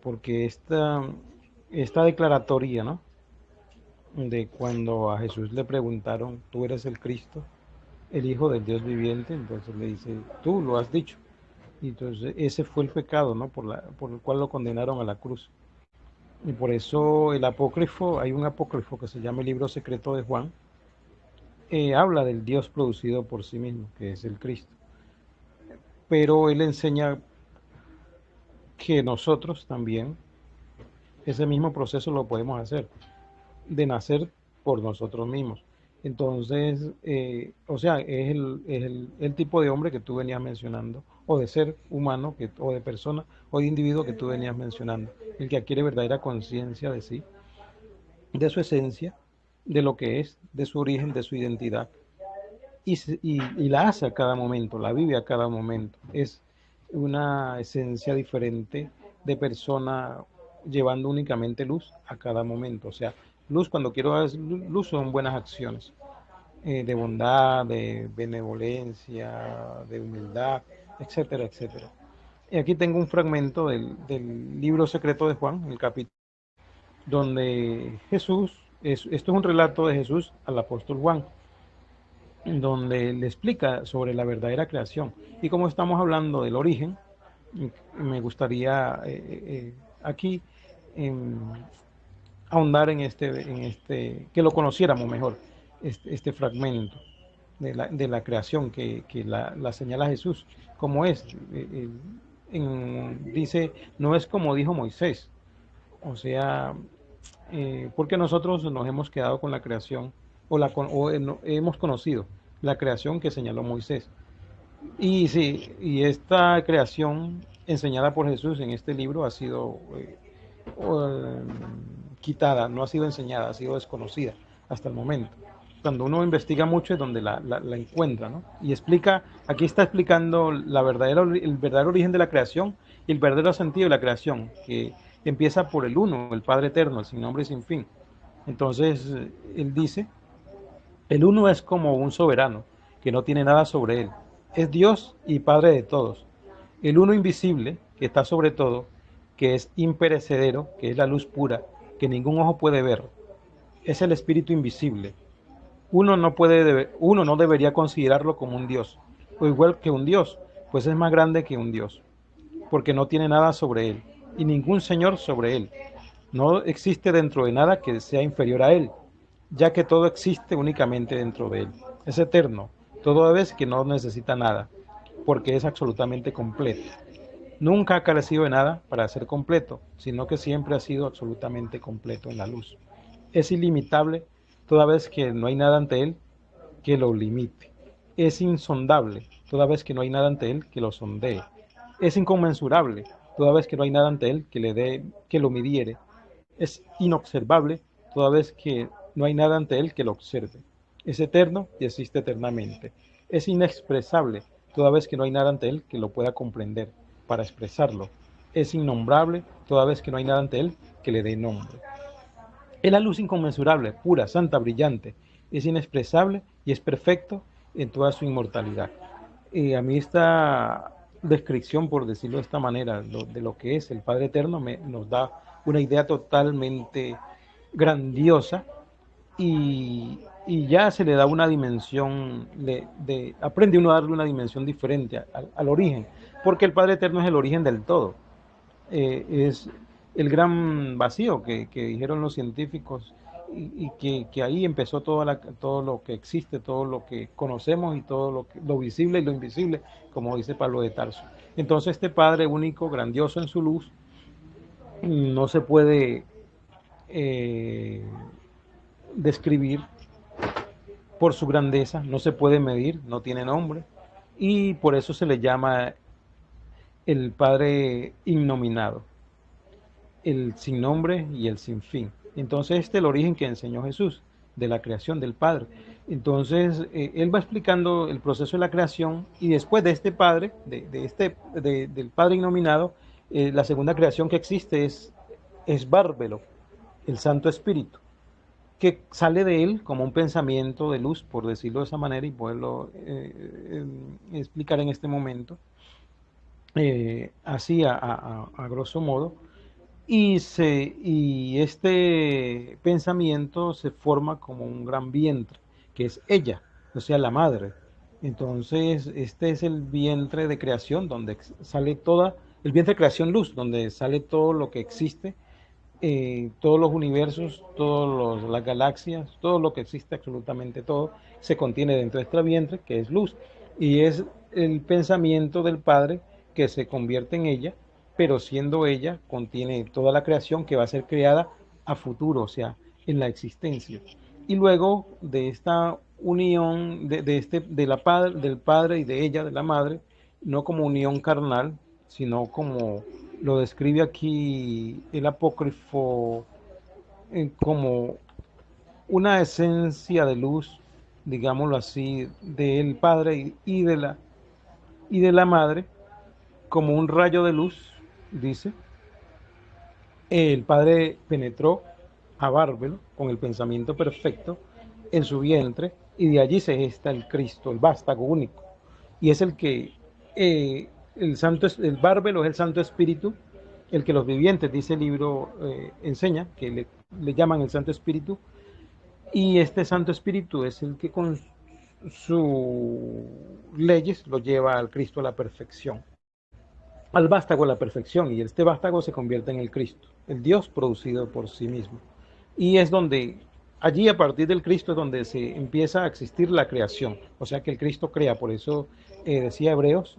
Porque esta declaratoria, ¿no? De cuando a Jesús le preguntaron, ¿tú eres el Cristo, el Hijo del Dios viviente? Entonces le dice, tú lo has dicho. Y entonces ese fue el pecado, ¿no? Por el cual lo condenaron a la cruz. Y por eso el apócrifo, hay un apócrifo que se llama el libro secreto de Juan, habla del Dios producido por sí mismo, que es el Cristo. Pero él enseña que nosotros también ese mismo proceso lo podemos hacer, de nacer por nosotros mismos. Entonces, o sea, es el tipo de hombre que tú venías mencionando, o de ser humano, o de persona, o de individuo que tú venías mencionando, el que adquiere verdadera conciencia de sí, de su esencia, de lo que es, de su origen, de su identidad, y la hace a cada momento, la vive a cada momento. Es una esencia diferente de persona llevando únicamente luz a cada momento. O sea, luz, cuando quiero dar luz, son buenas acciones, de bondad, de benevolencia, de humildad, etcétera, etcétera. Y aquí tengo un fragmento del libro secreto de Juan, el capítulo, donde Jesús, esto es un relato de Jesús al apóstol Juan, donde le explica sobre la verdadera creación. Y como estamos hablando del origen, me gustaría aquí eh, ahondar que lo conociéramos mejor, este fragmento de la creación que la señala Jesús, como es. Dice, no es como dijo Moisés, o sea, porque nosotros nos hemos quedado con la creación o hemos conocido la creación que señaló Moisés. Y sí, y esta creación enseñada por Jesús en este libro ha sido eh, quitada, no ha sido enseñada, ha sido desconocida hasta el momento. Cuando uno investiga mucho es donde la encuentra, ¿no? Y explica, aquí está explicando el verdadero origen de la creación y el verdadero sentido de la creación, que empieza por el uno, el Padre Eterno, el sin nombre y sin fin. Entonces, él dice, el uno es como un soberano, que no tiene nada sobre él. Es Dios y Padre de todos. El uno invisible, que está sobre todo, que es imperecedero, que es la luz pura, que ningún ojo puede ver. Es el espíritu invisible. Uno no debería considerarlo como un Dios, o igual que un Dios, pues es más grande que un Dios, porque no tiene nada sobre él, y ningún Señor sobre él. No existe dentro de nada que sea inferior a él, ya que todo existe únicamente dentro de él. Es eterno, toda vez que no necesita nada, porque es absolutamente completo. Nunca ha carecido de nada para ser completo, sino que siempre ha sido absolutamente completo en la luz. Es ilimitable, toda vez que no hay nada ante él que lo limite. Es insondable, toda vez que no hay nada ante él que lo sondee. Es inconmensurable, toda vez que no hay nada ante él que lo midiere. Es inobservable, toda vez que no hay nada ante él que lo observe. Es eterno y existe eternamente. Es inexpresable, toda vez que no hay nada ante él que lo pueda comprender para expresarlo. Es innombrable, toda vez que no hay nada ante él que le dé nombre. Es la luz inconmensurable, pura, santa, brillante. Es inexpresable y es perfecto en toda su inmortalidad. A mí esta descripción, por decirlo de esta manera, de lo que es el Padre Eterno, nos da una idea totalmente grandiosa y ya se le da una dimensión, aprende uno a darle una dimensión diferente al origen, porque el Padre Eterno es el origen del todo. Es el gran vacío que dijeron los científicos y que ahí empezó todo lo que existe, todo lo que conocemos y todo lo visible y lo invisible, como dice Pablo de Tarso. Entonces este Padre único, grandioso en su luz, no se puede eh, describir por su grandeza, no se puede medir, no tiene nombre, y por eso se le llama el Padre innominado, el sin nombre y el sin fin. Entonces este es el origen que enseñó Jesús de la creación del Padre. Entonces él va explicando el proceso de la creación y después de este Padre, del Padre innominado, la segunda creación que existe es Bárbelo, el Santo Espíritu, que sale de él como un pensamiento de luz, por decirlo de esa manera, y poderlo explicar en este momento, así a grosso modo, y este pensamiento se forma como un gran vientre, que es ella, o sea, la madre. Entonces, este es el vientre de creación donde sale toda, el vientre de creación luz, donde sale todo lo que existe, todos los universos, todas las galaxias, todo lo que existe, absolutamente todo, se contiene dentro de este vientre, que es luz. Y es el pensamiento del Padre que se convierte en ella, pero siendo ella, contiene toda la creación que va a ser creada a futuro, o sea, en la existencia. Y luego de esta unión del Padre y de ella, de la Madre, no como unión carnal, sino como lo describe aquí el apócrifo, como una esencia de luz, digámoslo así, del Padre y de la Madre, como un rayo de luz, dice. El Padre penetró a Bárbelo con el pensamiento perfecto en su vientre y de allí se gesta el Cristo, el vástago único. Y es el que el Bárbelo es el Santo Espíritu, el que los vivientes, dice el libro, enseña, que le llaman el Santo Espíritu, y este Santo Espíritu es el que con sus leyes lo lleva al Cristo a la perfección, al vástago a la perfección, y este vástago se convierte en el Cristo, el Dios producido por sí mismo. Y es donde, allí a partir del Cristo es donde se empieza a existir la creación, o sea que el Cristo crea, por eso decía Hebreos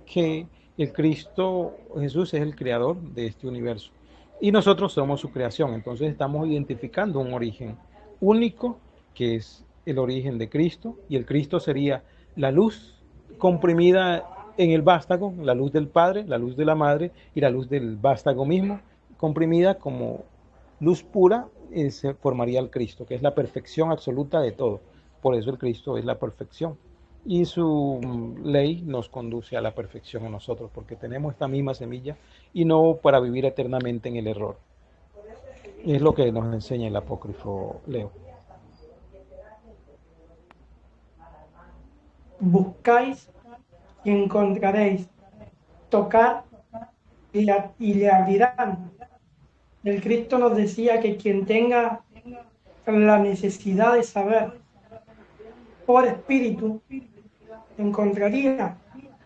que el Cristo Jesús es el creador de este universo y nosotros somos su creación, entonces estamos identificando un origen único que es el origen de Cristo, y el Cristo sería la luz comprimida en el vástago, la luz del Padre, la luz de la Madre y la luz del vástago mismo, comprimida como luz pura, se formaría el Cristo, que es la perfección absoluta de todo. Por eso el Cristo es la perfección. Y su ley nos conduce a la perfección en nosotros, porque tenemos esta misma semilla y no para vivir eternamente en el error. Es lo que nos enseña el apócrifo Leo. Buscáis y encontraréis, tocad y le abrirán. El Cristo nos decía que quien tenga la necesidad de saber por espíritu, encontraría,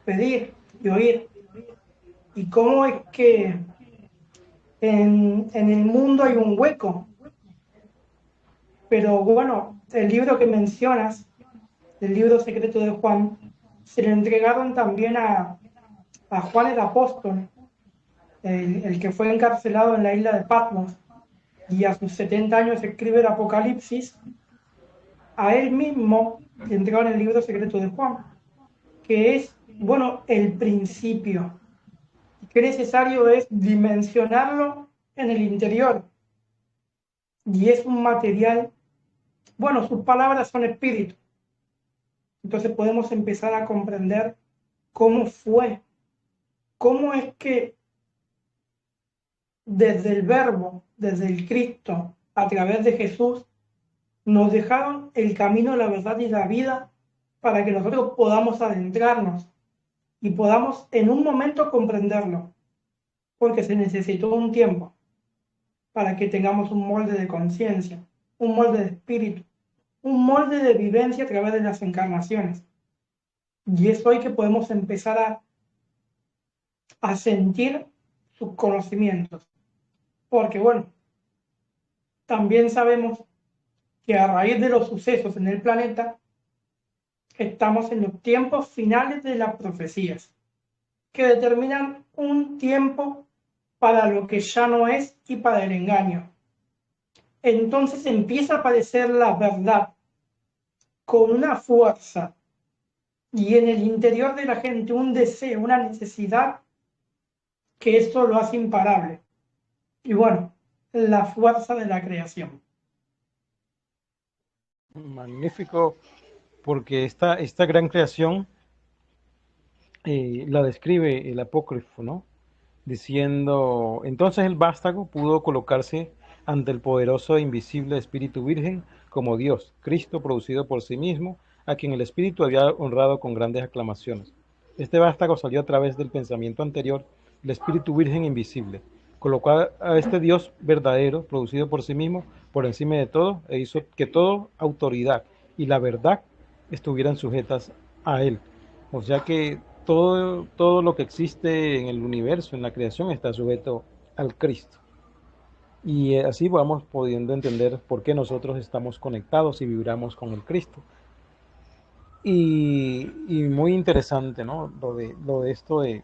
pedir y oír. ¿Y cómo es que en el mundo hay un hueco? Pero bueno, el libro que mencionas, el libro secreto de Juan, se le entregaron también a Juan el apóstol, el que fue encarcelado en la isla de Patmos, y a sus 70 años escribe el Apocalipsis. A él mismo le entregaron el libro secreto de Juan, que es, bueno, el principio. Qué necesario es dimensionarlo en el interior. Y es un material, bueno, sus palabras son espíritu. Entonces podemos empezar a comprender cómo fue, cómo es que desde el Verbo, desde el Cristo, a través de Jesús, nos dejaron el camino, la verdad y la vida para que nosotros podamos adentrarnos y podamos en un momento comprenderlo, porque se necesitó un tiempo para que tengamos un molde de conciencia, un molde de espíritu, un molde de vivencia a través de las encarnaciones. Y es hoy que podemos empezar a sentir sus conocimientos. porque bueno, también sabemos que a raíz de los sucesos en el planeta, estamos en los tiempos finales de las profecías, que determinan un tiempo para lo que ya no es y para el engaño. Entonces empieza a aparecer la verdad con una fuerza y en el interior de la gente un deseo, una necesidad que esto lo hace imparable. Y bueno, la fuerza de la creación. Magnífico, porque esta gran creación la describe el apócrifo, ¿no? Diciendo, entonces el vástago pudo colocarse ante el poderoso e invisible Espíritu Virgen como Dios, Cristo producido por sí mismo, a quien el Espíritu había honrado con grandes aclamaciones. Este vástago salió a través del pensamiento anterior, el Espíritu Virgen invisible. Colocó a este Dios verdadero, producido por sí mismo, por encima de todo, e hizo que toda autoridad y la verdad estuvieran sujetas a él. O sea que todo lo que existe en el universo, en la creación, está sujeto al Cristo. Y así vamos pudiendo entender por qué nosotros estamos conectados y vibramos con el Cristo. Y muy interesante, ¿no? Lo de esto de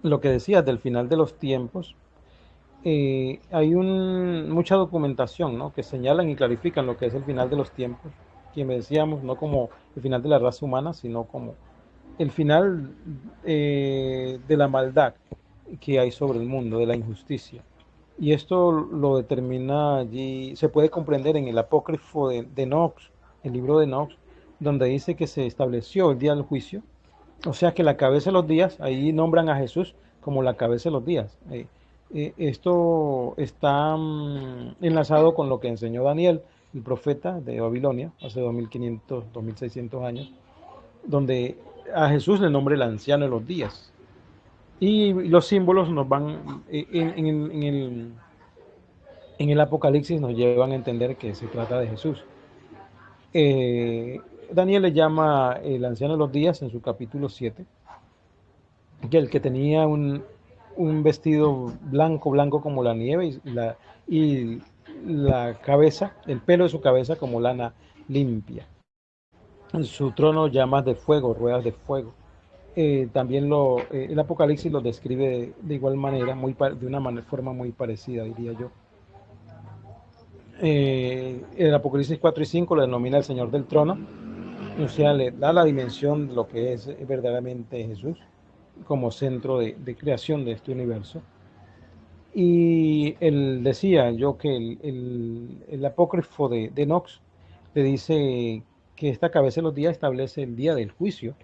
lo que decías del final de los tiempos. Hay mucha documentación, ¿no? Que señalan y clarifican lo que es el final de los tiempos, que me decíamos, no como el final de la raza humana, sino como el final de la maldad que hay sobre el mundo, de la injusticia. Y esto lo determina allí, se puede comprender en el apócrifo de Knox, el libro de Knox, donde dice que se estableció el día del juicio, o sea que la cabeza de los días, ahí nombran a Jesús como la cabeza de los días. Esto está enlazado con lo que enseñó Daniel, el profeta de Babilonia, hace 2500, 2600 años, donde a Jesús le nombra el anciano de los días. Y los símbolos nos van, en el Apocalipsis nos llevan a entender que se trata de Jesús. Daniel le llama el anciano de los días en su capítulo 7, que el que tenía un vestido blanco, blanco como la nieve y la cabeza, el pelo de su cabeza como lana limpia. En su trono llamas de fuego, ruedas de fuego. También el Apocalipsis lo describe de igual manera, de una forma muy parecida, diría yo. El Apocalipsis 4 y 5 lo denomina el Señor del Trono, o sea, le da la dimensión de lo que es verdaderamente Jesús como centro de creación de este universo. Y él decía yo que el apócrifo de Knox le dice que esta cabeza de los días establece el día del juicio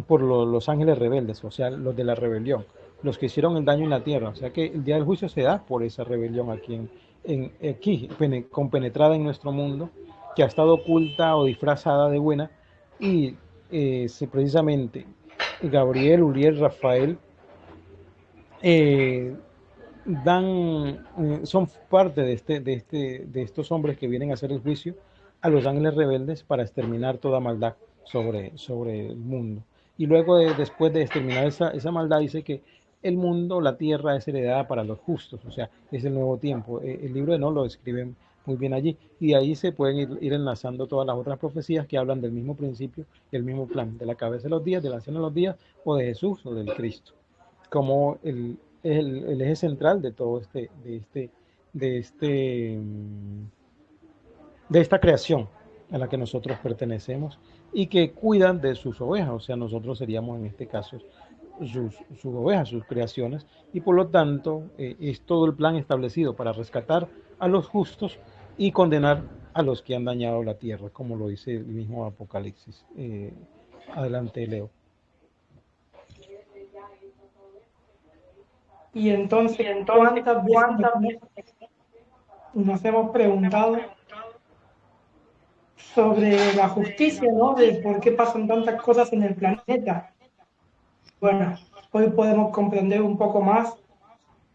por los ángeles rebeldes, o sea, los de la rebelión, los que hicieron el daño en la tierra. O sea que el día del juicio se da por esa rebelión aquí, aquí compenetrada en nuestro mundo, que ha estado oculta o disfrazada de buena, y precisamente Gabriel, Uriel, Rafael, eh, son parte de estos hombres que vienen a hacer el juicio a los ángeles rebeldes para exterminar toda maldad sobre el mundo. Y luego, después de exterminar esa maldad, dice que el mundo, la tierra, es heredada para los justos, o sea, es el nuevo tiempo. El libro de No lo describe muy bien allí, y de ahí se pueden ir enlazando todas las otras profecías que hablan del mismo principio, del mismo plan, de la cabeza de los días, del anciano de los días, o de Jesús, o del Cristo, como el eje central de todo de este, de esta creación a la que nosotros pertenecemos y que cuidan de sus ovejas, o sea, nosotros seríamos en este caso sus ovejas, sus creaciones, y por lo tanto es todo el plan establecido para rescatar a los justos y condenar a los que han dañado la tierra, como lo dice el mismo Apocalipsis. Adelante, Leo. Y entonces, ¿cuántas veces nos hemos preguntado sobre la justicia, ¿no? De por qué pasan tantas cosas en el planeta? Bueno, hoy podemos comprender un poco más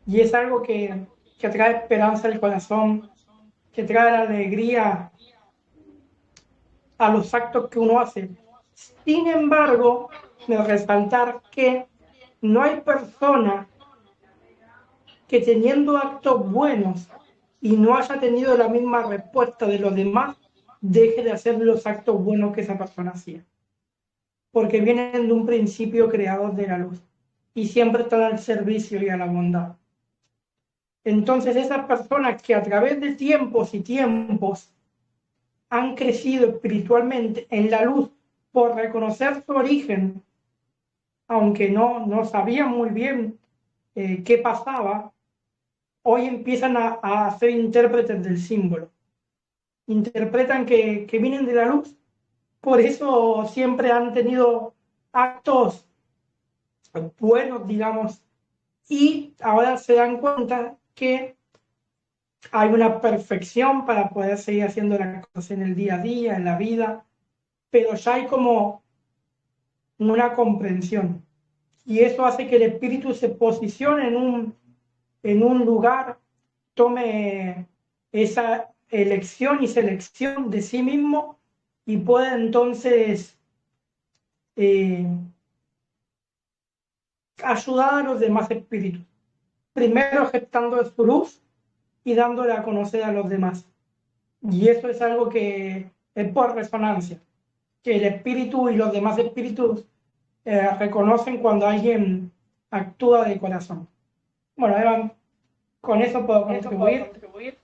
y es algo que trae esperanza al corazón, que trae alegría a los actos que uno hace. Sin embargo, de resaltar que no hay persona que teniendo actos buenos y no haya tenido la misma respuesta de los demás, deje de hacer los actos buenos que esa persona hacía. Porque vienen de un principio creados de la luz y siempre están al servicio y a la bondad. Entonces esas personas que a través de tiempos y tiempos han crecido espiritualmente en la luz por reconocer su origen, aunque no sabían muy bien qué pasaba, hoy empiezan a ser intérpretes del símbolo. Interpretan que vienen de la luz, por eso siempre han tenido actos buenos, digamos, y ahora se dan cuenta que hay una perfección para poder seguir haciendo las cosas en el día a día, en la vida, pero ya hay como una comprensión. Y eso hace que el espíritu se posicione en un lugar, tome esa elección y selección de sí mismo y pueda entonces eh, ayudar a los demás espíritus. Primero gestando su luz y dándole a conocer a los demás. Y eso es algo que es por resonancia, que el espíritu y los demás espíritus reconocen cuando alguien actúa de corazón. Bueno, Evan, con eso puedo contribuir.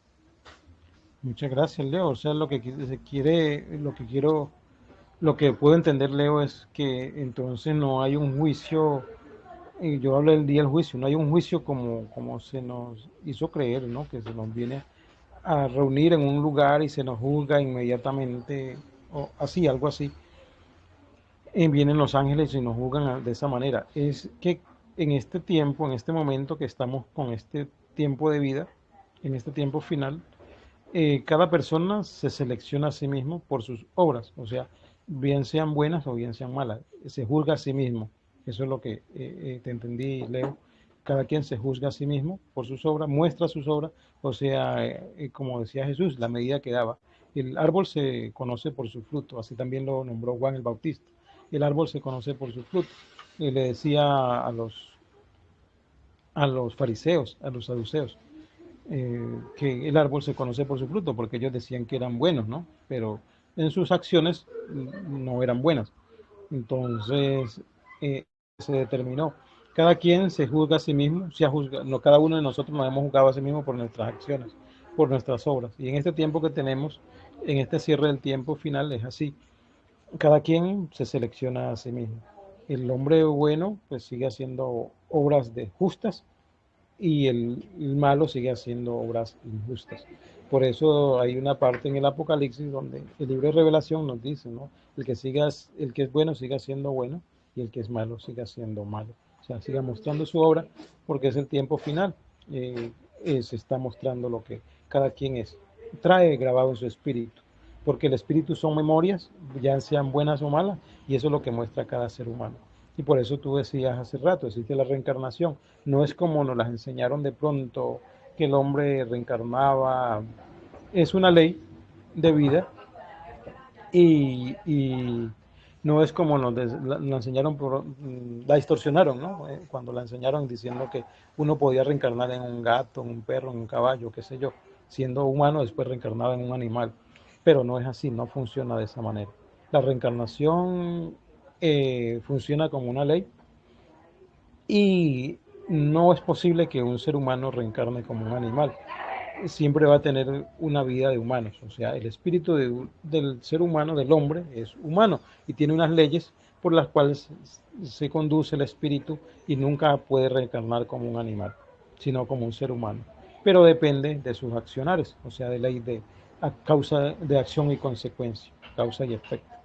Muchas gracias, Leo. O sea, lo que se quiere, lo que quiero, lo que puedo entender, Leo, es que entonces no hay un juicio. Yo hablo del día del juicio, no hay un juicio como se nos hizo creer, ¿no? Que se nos viene a reunir en un lugar y se nos juzga inmediatamente, o así, algo así. Vienen los ángeles y nos juzgan de esa manera. Es que en este tiempo, en este momento que estamos con este tiempo de vida, en este tiempo final, cada persona se selecciona a sí mismo por sus obras, o sea, bien sean buenas o bien sean malas, se juzga a sí mismo. Eso es lo que te entendí, Leo. Cada quien se juzga a sí mismo por sus obras, muestra sus obras, o sea, como decía Jesús, la medida que daba. El árbol se conoce por su fruto, así también lo nombró Juan el Bautista. El árbol se conoce por su fruto. Y le decía a los fariseos, a los saduceos, que el árbol se conoce por su fruto, porque ellos decían que eran buenos, ¿no? Pero en sus acciones no eran buenas. Entonces se determinó. Cada quien se juzga a sí mismo, se juzga, no, cada uno de nosotros nos hemos juzgado a sí mismo por nuestras acciones, por nuestras obras. Y en este tiempo que tenemos, en este cierre del tiempo final, es así. Cada quien se selecciona a sí mismo. El hombre bueno pues sigue haciendo obras de justas y el malo sigue haciendo obras injustas. Por eso hay una parte en el Apocalipsis donde el libro de Revelación nos dice, ¿no? El que es bueno siga siendo bueno y el que es malo siga siendo malo. O sea, siga mostrando su obra porque es el tiempo final. Eh, se está mostrando lo que cada quien es. Trae grabado en su espíritu. Porque el espíritu son memorias, ya sean buenas o malas, y eso es lo que muestra cada ser humano. Y por eso tú decías hace rato, existe la reencarnación. No es como nos las enseñaron de pronto, que el hombre reencarnaba. Es una ley de vida y no es como la enseñaron, la distorsionaron, ¿no? Cuando la enseñaron diciendo que uno podía reencarnar en un gato, en un perro, en un caballo, qué sé yo, siendo humano después reencarnaba en un animal. Pero no es así, no funciona de esa manera. La reencarnación funciona como una ley y no es posible que un ser humano reencarne como un animal. Siempre va a tener una vida de humanos. O sea, el espíritu del ser humano, del hombre, es humano y tiene unas leyes por las cuales se conduce el espíritu y nunca puede reencarnar como un animal, sino como un ser humano. Pero depende de sus accionares, o sea, de ley de a causa de acción y consecuencia, causa y efecto.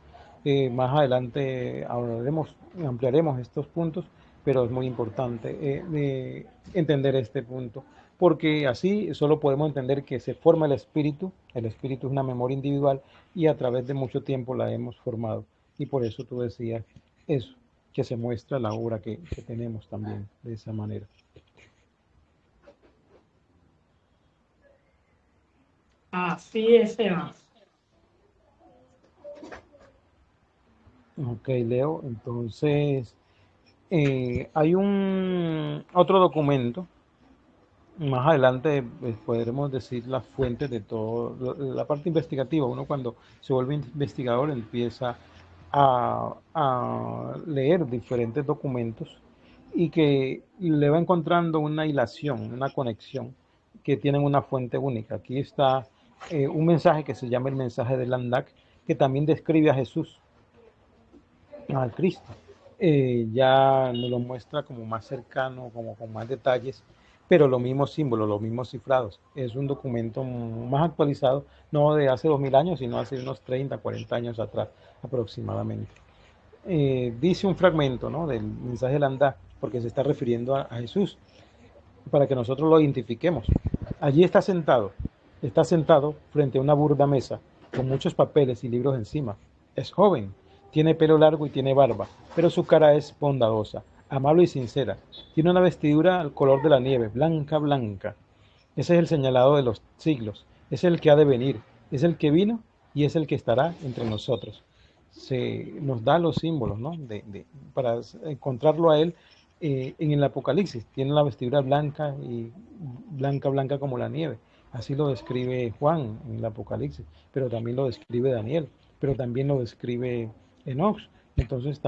Más adelante hablaremos, ampliaremos estos puntos, pero es muy importante entender este punto, porque así solo podemos entender que se forma el espíritu es una memoria individual y a través de mucho tiempo la hemos formado. Y por eso tú decías eso, que se muestra la obra que tenemos también de esa manera. Así es, Evan. Ok, Leo, entonces hay un otro documento Más adelante pues, podremos decir las fuentes de todo, la parte investigativa. Uno cuando se vuelve investigador empieza a leer diferentes documentos y que le va encontrando una hilación, una conexión que tienen una fuente única. Aquí está un mensaje que se llama el mensaje de Landak, que también describe a Jesús, al Cristo. Ya nos lo muestra como más cercano, como con más detalles, pero los mismos símbolos, los mismos cifrados. Es un documento más actualizado, no de hace 2000 años, sino hace unos 30, 40 años atrás aproximadamente. Dice un fragmento, ¿no?, del mensaje de Landá, porque se está refiriendo a Jesús, para que nosotros lo identifiquemos. Allí está sentado frente a una burda mesa, con muchos papeles y libros encima. Es joven, tiene pelo largo y tiene barba, pero su cara es bondadosa, amable y sincera. Tiene una vestidura al color de la nieve, blanca, blanca. Ese es el señalado de los siglos, es el que ha de venir, es el que vino y es el que estará entre nosotros. Se nos da los símbolos, ¿no?, para encontrarlo a él en el Apocalipsis. Tiene la vestidura blanca y blanca, blanca como la nieve. Así lo describe Juan en el Apocalipsis, pero también lo describe Daniel, pero también lo describe Enoch. Entonces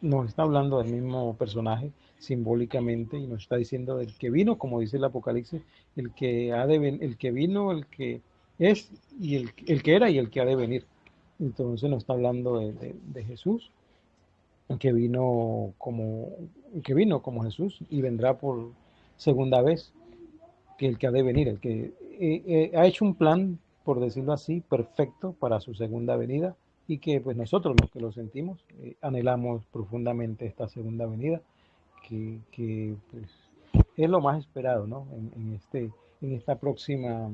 nos está hablando del mismo personaje simbólicamente y nos está diciendo del que vino, como dice el Apocalipsis, el que vino, el que es y el que era y el que ha de venir. Entonces nos está hablando de Jesús, que vino como que vino como Jesús y vendrá por segunda vez, que el que ha de venir, el que ha hecho un plan, por decirlo así, perfecto para su segunda venida y que pues nosotros los que lo sentimos anhelamos profundamente esta segunda venida, que pues, es lo más esperado, ¿no?, en esta próxima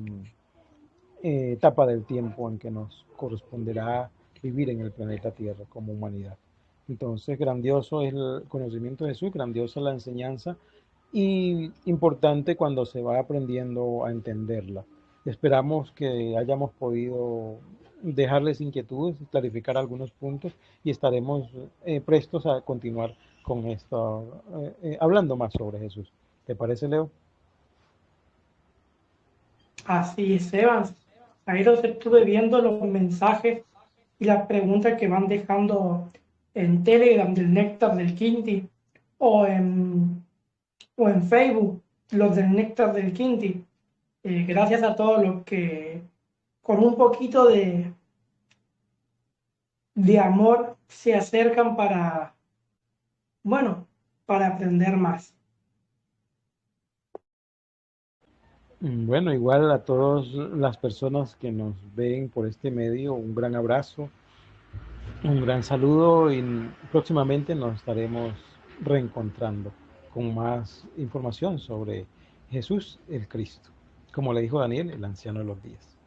etapa del tiempo en que nos corresponderá vivir en el planeta Tierra como humanidad. Entonces, grandioso es el conocimiento de Jesús, grandiosa la enseñanza y importante cuando se va aprendiendo a entenderla. Esperamos que hayamos podido dejarles inquietudes, clarificar algunos puntos y estaremos prestos a continuar con esto, hablando más sobre Jesús. ¿Te parece, Leo? Así es, Evans. Ahí los estuve viendo los mensajes y las preguntas que van dejando en Telegram del Néctar del Quinti o en Facebook, los del Néctar del Quinti. Gracias a todos los que con un poquito de amor se acercan para, bueno, para aprender más. Bueno, igual a todas las personas que nos ven por este medio, un gran abrazo, un gran saludo y próximamente nos estaremos reencontrando con más información sobre Jesús el Cristo, como le dijo Daniel, el anciano de los días.